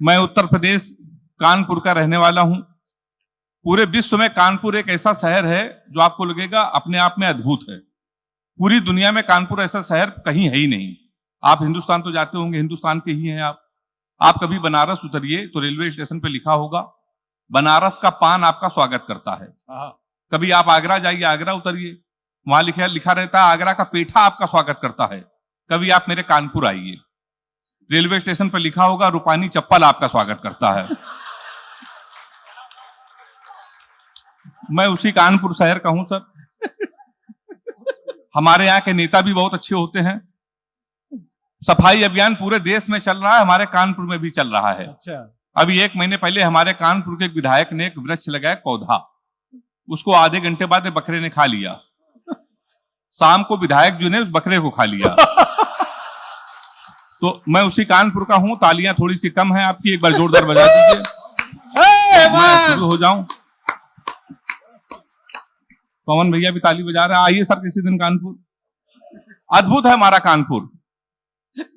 मैं उत्तर प्रदेश कानपुर का रहने वाला हूं। पूरे विश्व में कानपुर एक ऐसा शहर है जो आपको लगेगा अपने आप में अद्भुत है। पूरी दुनिया में कानपुर ऐसा शहर कहीं है ही नहीं। आप हिंदुस्तान तो जाते होंगे, हिंदुस्तान के ही हैं आप कभी बनारस उतरिए तो रेलवे स्टेशन पे लिखा होगा बनारस का पान आपका स्वागत करता है। कभी आप आगरा जाइए, आगरा उतरिए, वहां लिखा रहता है आगरा का पेठा आपका स्वागत करता है। कभी आप मेरे कानपुर आइए, रेलवे स्टेशन पर लिखा होगा रूपानी चप्पल आपका स्वागत करता है। मैं उसी कानपुर शहर का हूं सर। हमारे यहाँ के नेता भी बहुत अच्छे होते हैं। सफाई अभियान पूरे देश में चल रहा है, हमारे कानपुर में भी चल रहा है। अच्छा। अभी 1 महीने पहले हमारे कानपुर के एक विधायक ने एक वृक्ष लगाया, पौधा, उसको आधे घंटे बाद बकरे ने खा लिया। शाम को विधायक जी ने उस बकरे को खा लिया। तो मैं उसी कानपुर का हूं। तालियां थोड़ी सी कम है आपकी, एक बार जोरदार बजा दीजिए। मैं शुरू हो जाऊं। पवन भैया भी ताली बजा रहे हैं। आइए सर किसी दिन कानपुर। अद्भुत है हमारा कानपुर।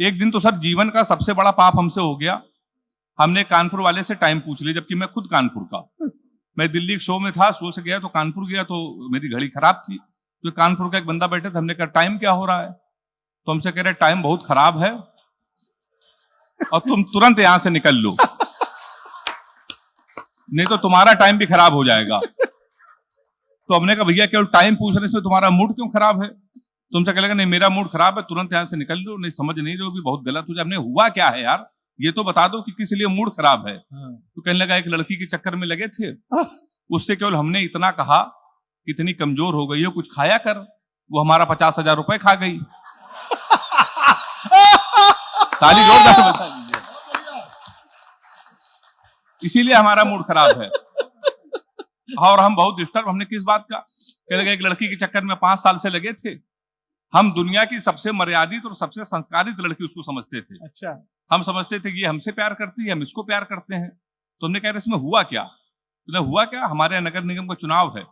एक दिन तो सर जीवन का सबसे बड़ा पाप हमसे हो गया। हमने कानपुर वाले से टाइम पूछ लिया, जबकि मैं खुद कानपुर का। मैं दिल्ली शो में था, शो से गया तो कानपुर गया तो मेरी घड़ी खराब थी। तो कानपुर का एक बंदा बैठे थे, हमने कहा टाइम क्या हो रहा है? तो हमसे कह रहे टाइम बहुत खराब है और तुम तुरंत यहां से निकल लो, नहीं तो तुम्हारा टाइम भी खराब हो जाएगा। तो हमने कहा भैया केवल टाइम पूछने से तुम्हारा मूड क्यों खराब है? तुमसे कहेगा नहीं मेरा मूड खराब है, तुरंत यहां से निकल लो, नहीं समझ नहीं रहे हो, भी बहुत गलत हो जाए। हमने हुआ क्या है यार, ये तो बता दो कि किस लिए मूड खराब है। तो कहने लगा एक लड़की के चक्कर में लगे थे, उससे केवल हमने इतना कहा इतनी कमजोर हो गई हो, कुछ खाया कर। वो हमारा 50,000 रुपए खा गई। ताली जोरदार बजा दीजिए। इसीलिए हमारा मूड खराब है। और हम बहुत डिस्टर्ब, हमने किस बात का? कहने लगा एक लड़की के चक्कर में 5 साल से लगे थे। हम दुनिया की सबसे मर्यादित और सबसे संस्कारित लड़की उसको समझते थे। अच्छा। हम समझते थे कि ये हमसे प्यार करती है, हम इसको प्यार करते हैं। तो हमने कहा इसमें हुआ क्या? तो हुआ क्या, हमारे नगर निगम का चुनाव है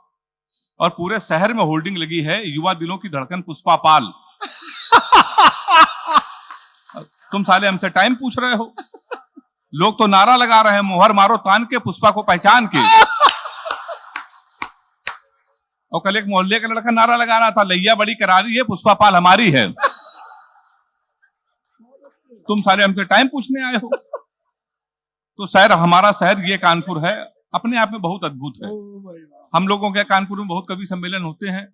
और पूरे शहर में होर्डिंग लगी है युवा दिलों की धड़कन पुष्पा पाल। तुम साले हमसे टाइम पूछ रहे हो? लोग तो नारा लगा रहे हैं मोहर मारो तान के, पुष्पा को पहचान के। और कल एक मोहल्ले का लड़का नारा लगा रहा था लैया बड़ी करारी है, पुष्पा पाल हमारी है। तुम सारे हमसे टाइम पूछने आए हो? तो शहर, हमारा शहर ये कानपुर है, अपने आप में बहुत अद्भुत है। हम लोगों के कानपुर में बहुत कवि सम्मेलन होते हैं,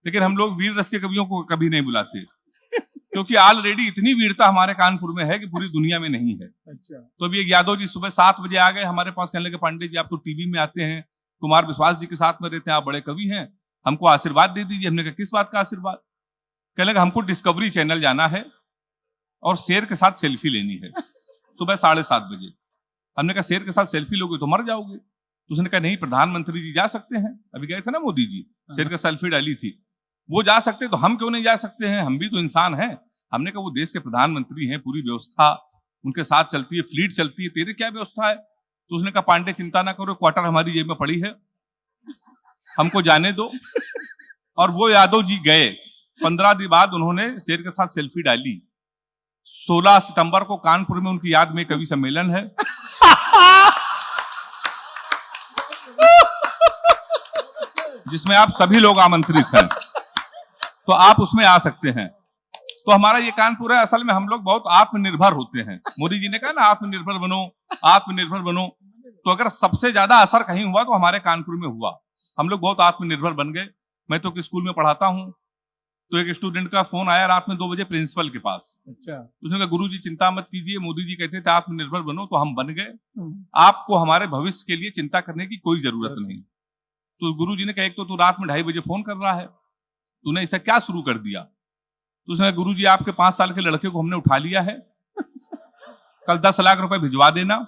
लेकिन हम लोग वीर रस के कवियों को कभी नहीं बुलाते, क्योंकि ऑलरेडी इतनी वीरता हमारे कानपुर में है कि पूरी दुनिया में नहीं है। अच्छा। तो अभी एक यादव जी सुबह 7 बजे आ गए हमारे पास, कहने लगे पांडे जी आप तो टीवी में आते हैं, कुमार विश्वास जी के साथ में रहते हैं, आप बड़े कवि हैं, हमको आशीर्वाद दे दीजिए। हमने कहा किस बात का आशीर्वाद? कहने लगे हमको डिस्कवरी चैनल जाना है और शेर के साथ सेल्फी लेनी है सुबह 7:30 बजे। हमने कहा शेर के साथ सेल्फी लोगे तो मर जाओगे। तो उसने कहा नहीं प्रधानमंत्री जी जा सकते हैं, अभी गए थे ना मोदी जी, शेर का सेल्फी डाली थी, वो जा सकते तो हम क्यों नहीं जा सकते हैं, हम भी तो इंसान हैं। हमने कहा वो देश के प्रधानमंत्री हैं, पूरी व्यवस्था उनके साथ चलती है, फ्लीट चलती है, तेरे क्या व्यवस्था है? तो उसने कहा पांडे चिंता ना करो, क्वार्टर हमारी जेब में पड़ी है, हमको जाने दो। और वो यादव जी गए। 15 दिन बाद उन्होंने शेर के साथ सेल्फी डाली। 16 सितंबर को कानपुर में उनकी याद में कवि सम्मेलन है। जिसमें आप सभी लोग आमंत्रित हैं, तो आप उसमें आ सकते हैं। तो हमारा ये कानपुर है। असल में हम लोग बहुत आत्मनिर्भर होते हैं। मोदी जी ने कहा ना आत्मनिर्भर बनो, आत्मनिर्भर बनो। तो अगर सबसे ज्यादा असर कहीं हुआ तो हमारे कानपुर में हुआ। हम लोग बहुत आत्मनिर्भर बन गए। मैं तो स्कूल में पढ़ाता हूँ, तो एक स्टूडेंट का फोन आया रात में 2 बजे प्रिंसिपल के पास। अच्छा। उसने कहा गुरुजी चिंता मत कीजिए, मोदी जी कहते थे आत्मनिर्भर बनो, तो हम बन गए। आपको हमारे भविष्य के लिए चिंता करने की कोई जरूरत नहीं। तो गुरुजी ने कहा एक तो तू रात में 2:30 बजे फोन कर रहा है, तूने ऐसा क्या शुरू कर दिया? तो उसने कहा गुरुजी आपके 5 साल के लड़के को हमने उठा लिया है, कल 10 लाख रुपए भिजवा देना,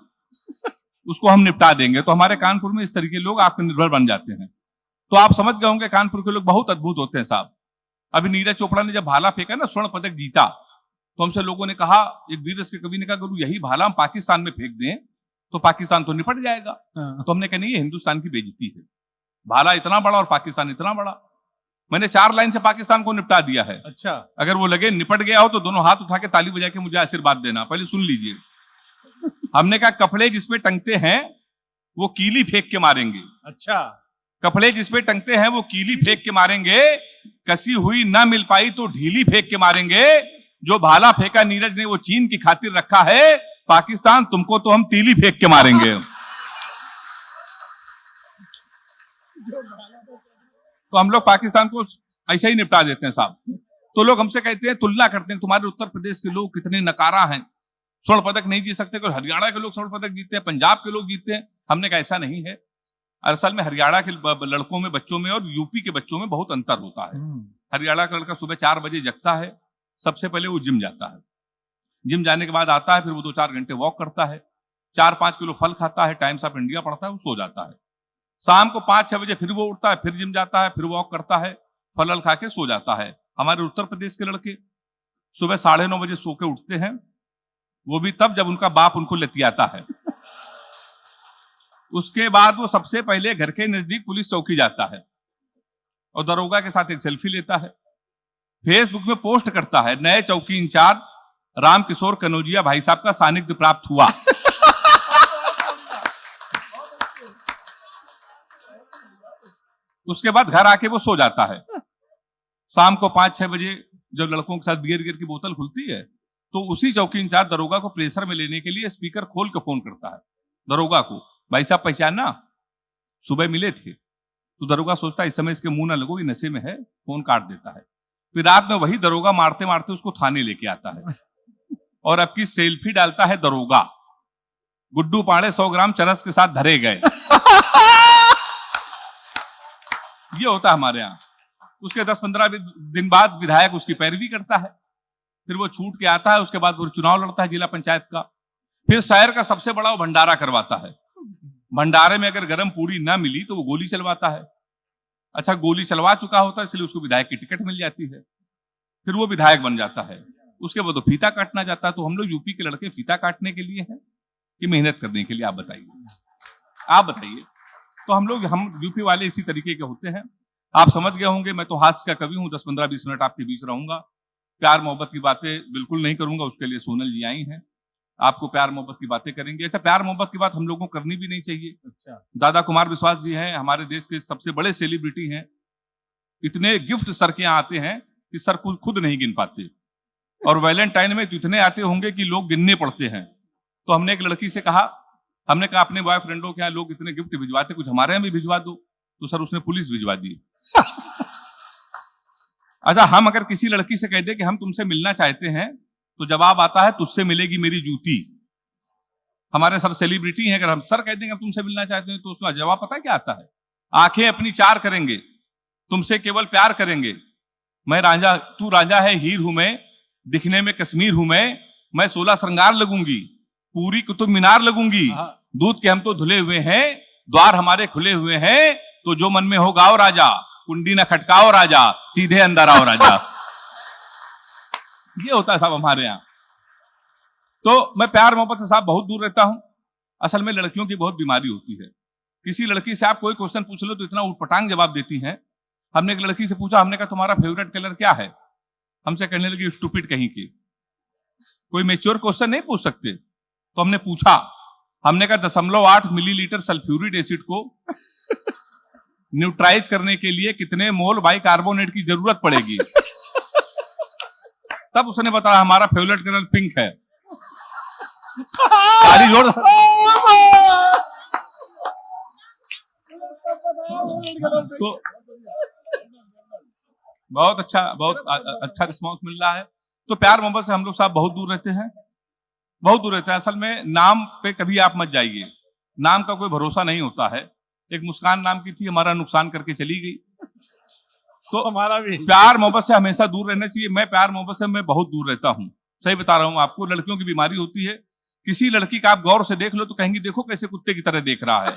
उसको हम निपटा देंगे। तो हमारे कानपुर में इस तरीके लोग आत्मनिर्भर बन जाते हैं। तो आप समझ गए होंगे कानपुर के लोग बहुत अद्भुत होते हैं साहब। अभी नीरज चोपड़ा ने जब भाला फेंका ना, स्वर्ण पदक जीता, तो हमसे लोगों ने कहा, एक वीर रस के कवि ने कहा गुरु यही भाला हम पाकिस्तान में फेंक दें तो पाकिस्तान तो निपट जाएगा। तो हमने कहा नहीं ये हिंदुस्तान की बेइज्जती है, भाला इतना बड़ा और पाकिस्तान इतना बड़ा। मैंने 4 लाइन से पाकिस्तान को निपटा दिया है। अच्छा। अगर वो लगे निपट गया हो तो दोनों हाथ उठा के ताली बजा के मुझे आशीर्वाद देना। पहले सुन लीजिए, हमने कहा कपड़े जिसपे टंगते हैं वो कीली फेंक के मारेंगे। अच्छा, कपड़े जिसपे टंगते हैं वो कीली फेंक के मारेंगे, कसी हुई ना मिल पाई तो ढीली फेंक के मारेंगे। जो भाला फेंका नीरज ने वो चीन की खातिर रखा है, पाकिस्तान तुमको तो हम तीली फेंक के मारेंगे। तो हम लोग पाकिस्तान को ऐसा ही निपटा देते हैं साहब। तो लोग हमसे कहते हैं, तुलना करते हैं, तुम्हारे उत्तर प्रदेश के लोग कितने नकारा हैं, स्वर्ण पदक नहीं जीत सकते, हरियाणा के लोग स्वर्ण पदक जीतते हैं, पंजाब के लोग जीतते हैं। हमने कहा ऐसा नहीं है। असल में हरियाणा के लड़कों में, बच्चों में और यूपी के बच्चों में बहुत अंतर होता है। हरियाणा का लड़का सुबह 4 बजे जगता है, सबसे पहले वो जिम जाता है, जिम जाने के बाद आता है, फिर वो 2-4 घंटे वॉक करता है, 4-5 किलो फल खाता है, टाइम्स ऑफ इंडिया पढ़ता है, वो सो जाता है। शाम को 5-6 बजे फिर वो उठता है, फिर जिम जाता है, फिर वॉक करता है, फल खा के सो जाता है। हमारे उत्तर प्रदेश के लड़के सुबह 9:30 बजे सो के उठते हैं, वो भी तब जब उनका बाप उनको लतियाता है। उसके बाद वो सबसे पहले घर के नजदीक पुलिस चौकी जाता है और दरोगा के साथ एक सेल्फी लेता है, फेसबुक में पोस्ट करता है, नए चौकी इंचार्ज रामकिशोर कनौजिया भाई साहब का सानिध्य प्राप्त हुआ। उसके बाद घर आके वो सो जाता है। शाम को 5-6 बजे जब लड़कों के साथ बियर की बोतल खुलती है, तो उसी चौकी इंचार्ज दरोगा को प्रेशर में लेने के लिए स्पीकर खोल के फोन करता है दरोगा को, भाई साहब पहचाना, सुबह मिले थे। तो दरोगा सोचता है इस समय इसके मुंह ना लगो, ये नशे में है, फोन काट देता है। फिर रात में वही दरोगा मारते मारते उसको थाने लेके आता है और अब की सेल्फी डालता है दरोगा, गुड्डू पाड़े 100 ग्राम चरस के साथ धरे गए। ये होता है हमारे यहाँ। उसके 10-15 दिन बाद विधायक उसकी पैरवी करता है, फिर वो छूट के आता है, उसके बाद वो चुनाव लड़ता है जिला पंचायत का, फिर शहर का सबसे बड़ा वो भंडारा करवाता है। भंडारे में अगर गर्म पूरी ना मिली तो वो गोली चलवाता है। अच्छा, गोली चलवा चुका होता है इसलिए उसको विधायक की टिकट मिल जाती है, फिर वो विधायक बन जाता है। उसके बाद वो फीता काटना जाता है। तो हम लोग यूपी के लड़के फीता काटने के लिए हैं कि मेहनत करने के लिए? आप बताइए, आप बताइए। तो हम यूपी वाले इसी तरीके के होते हैं। आप समझ गए होंगे, मैं तो हास्य का कवि हूं, 10-15-20 मिनट आपके बीच रहूंगा। प्यार मोहब्बत की बातें बिल्कुल नहीं करूंगा, उसके लिए सोनल जी आई हैं, आपको प्यार मोहब्बत की बातें करेंगे। अच्छा, प्यार मोहब्बत की बात हम लोगों को करनी भी नहीं चाहिए। अच्छा, दादा कुमार विश्वास जी हैं, हमारे देश के सबसे बड़े सेलिब्रिटी हैं, इतने गिफ्ट सर के यहाँ आते हैं कि सर खुद नहीं गिन पाते, और वैलेंटाइन में तो इतने आते होंगे कि लोग गिनने पड़ते हैं। तो हमने एक लड़की से कहा, हमने कहा अपने बॉयफ्रेंडों के यहाँ लोग इतने गिफ्ट भिजवाते, कुछ हमारे यहाँ भी भिजवा दो। तो सर उसने पुलिस भिजवा दी। अच्छा, हम अगर किसी लड़की से कह दे कि हम तुमसे मिलना चाहते हैं, तो जवाब आता है तुझसे मिलेगी मेरी जूती। हमारे सर सेलिब्रिटी हैं, अगर हम सर कह देंगे हम तुमसे मिलना चाहते हैं, तो उसका जवाब पता है क्या आता है? आंखें अपनी 4 करेंगे, तुमसे केवल प्यार करेंगे। मैं रांझा, तू रांझा है, हीर हूं मैं, दिखने में कश्मीर हूं मैं 16 श्रृंगार लगूंगी, पूरी कुतुब मीनार लगूंगी, दूध के हम तो धुले हुए हैं, द्वार हमारे खुले हुए हैं, तो जो मन में हो गाओ राजा, कुंडी न खटकाओ राजा, सीधे अंदर आओ राजा। ये होता है साहब हमारे यहाँ। तो मैं प्यार मोहब्बत से साहब बहुत दूर रहता हूं। असल में लड़कियों की बहुत बीमारी होती है। किसी लड़की से आप कोई क्वेश्चन पूछ लो तो इतना उटपटांग जवाब देती हैं। हमने एक लड़की से पूछा, हमने कहा तुम्हारा फेवरेट कलर क्या है? हमसे कहने लगी स्टूपिड कहीं की, कोई मेच्योर क्वेश्चन नहीं पूछ सकते। तो हमने पूछा, हमने कहा 0.8 मिलीलीटर सल्फ्यूरिक एसिड को न्यूट्राइज करने के लिए कितने मोल बाइकार्बोनेट की जरूरत पड़ेगी? तब उसने बताया हमारा फेवरेट कलर पिंक है। ताली जोड़। तो बहुत अच्छा रिस्पॉन्स मिल रहा है। तो प्यार मोहब्बत से हम लोग साहब बहुत दूर रहते हैं, बहुत दूर रहते हैं। असल में नाम पे कभी आप मत जाइए, नाम का कोई भरोसा नहीं होता है। एक मुस्कान नाम की थी, हमारा नुकसान करके चली गई। तो हमारा भी प्यार मोहब्बत से हमेशा दूर रहना चाहिए। मैं प्यार मोहब्बत से मैं बहुत दूर रहता हूँ, सही बता रहा हूँ आपको। लड़कियों की बीमारी होती है, किसी लड़की का आप गौर से देख लो तो कहेंगी देखो कैसे कुत्ते की तरह देख रहा है,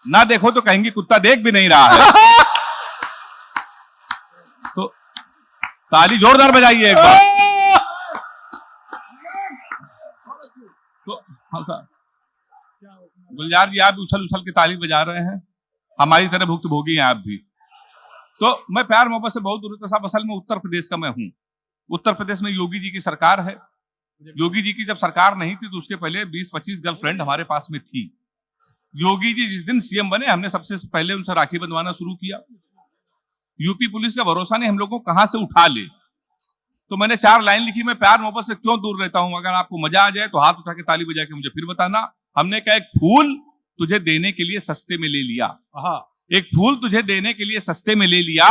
ना देखो तो कहेंगी कुत्ता देख भी नहीं रहा है। तो ताली जोरदार बजाइए एक बार। तो गुलजार जी आप भी उछल उछल के ताली बजा रहे हैं, हमारी तरह भुक्तभोगी हैं आप भी। तो मैं प्यार मोहब्बत से बहुत दूर रहता साहब। असल में उत्तर प्रदेश का मैं हूं। उत्तर प्रदेश में योगी जी की सरकार है, योगी जी की जब सरकार नहीं थी तो उसके पहले 20-25 गर्लफ्रेंड हमारे पास में थी। योगी जी जिस दिन सीएम बने हमने सबसे पहले उनसे राखी बंधवाना शुरू किया। यूपी पुलिस का भरोसा नहीं हम लोगों को कहां से उठा ले। तो मैंने 4 लाइन लिखी, मैं प्यार मोहब्बत से क्यों दूर रहता हूं, अगर आपको मजा आ जाए तो हाथ उठा के ताली बजा के मुझे फिर बताना। हमने कहा एक फूल तुझे देने के लिए सस्ते में ले लिया, एक फूल तुझे देने के लिए सस्ते में ले लिया,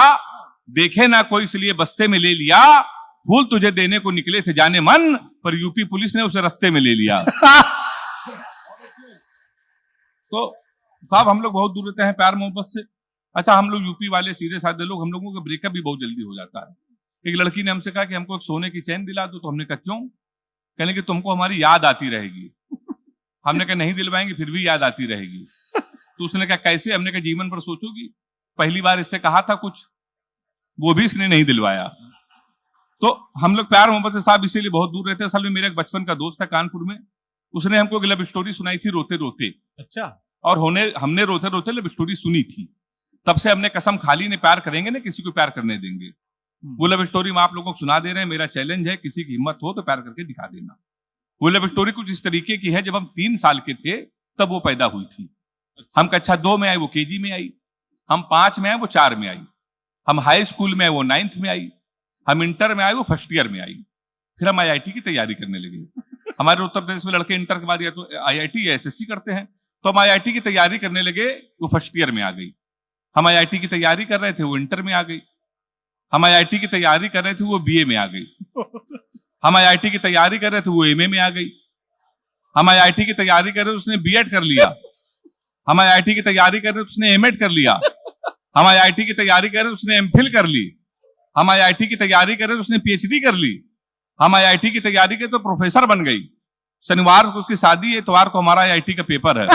देखे ना कोई इसलिए बस्ते में ले लिया, फूल तुझे देने को निकले थे जाने मन, पर यूपी पुलिस ने उसे रास्ते में ले लिया। तो साहब हम लोग बहुत दूर रहते हैं प्यार मोहब्बत से। अच्छा, हम लोग यूपी वाले सीधे साधे लोग, हम लोगों का ब्रेकअप भी बहुत जल्दी हो जाता है। एक लड़की ने हमसे कहा कि हमको एक सोने की चैन दिला दो, तो हमने कहा क्यों? कहने कि तुमको हमारी याद आती रहेगी। हमने कहा नहीं दिलवाएंगे, फिर भी याद आती रहेगी। तो उसने कहा कैसे? हमने कहा जीवन पर सोचोगी, पहली बार इससे कहा था कुछ, वो भी इसने नहीं दिलवाया। तो हम लोग प्यार मोहब्बत से साहब इसीलिए बहुत दूर रहते हैं। असल में मेरा एक बचपन का दोस्त है कानपुर में, उसने हमको एक लव स्टोरी सुनाई थी रोते रोते। अच्छा। और हमने रोते रोते लव स्टोरी सुनी थी। तब से हमने कसम खा ली, नहीं प्यार करेंगे ना किसी को प्यार करने देंगे। वो लव स्टोरी मैं आप लोगों को सुना दे रहे हैं। मेरा चैलेंज है, किसी की हिम्मत हो तो प्यार करके दिखा देना। वो लव स्टोरी कुछ इस तरीके की है, जब हम 3 साल के थे तब वो पैदा हुई थी। हम कक्षा 2 में आए, वो केजी में आई। हम 5 में आए, वो 4 में आई। हम हाई स्कूल में आए, वो 9th में आई। हम इंटर में आए, वो 1st ईयर में आई। फिर हम IIT की तैयारी करने लगे। हमारे उत्तर प्रदेश में लड़के इंटर के बाद या तो IIT या SSC करते हैं, तो हम IIT की तैयारी करने लगे, वो 1st ईयर में आ गई। हम IIT की तैयारी कर रहे थे, वो इंटर में आ गई। हम IIT की तैयारी कर रहे थे, वो BA में आ गई। हम IIT की तैयारी कर रहे थे, वो MA में आ गई। हम IIT की तैयारी कर रहे थे, उसने B.Ed कर लिया। हम IIT की तैयारी कर रहे थे, उसने M.Ed कर लिया। हम IIT की तैयारी कर रहे थे, उसने M.Phil कर ली। हम IIT की तैयारी कर रहे थे, उसने PhD कर ली। हम IIT की तैयारी कर तो प्रोफेसर बन गई। शनिवार को उसकी शादी है, इतवार को हमारा IIT का पेपर है।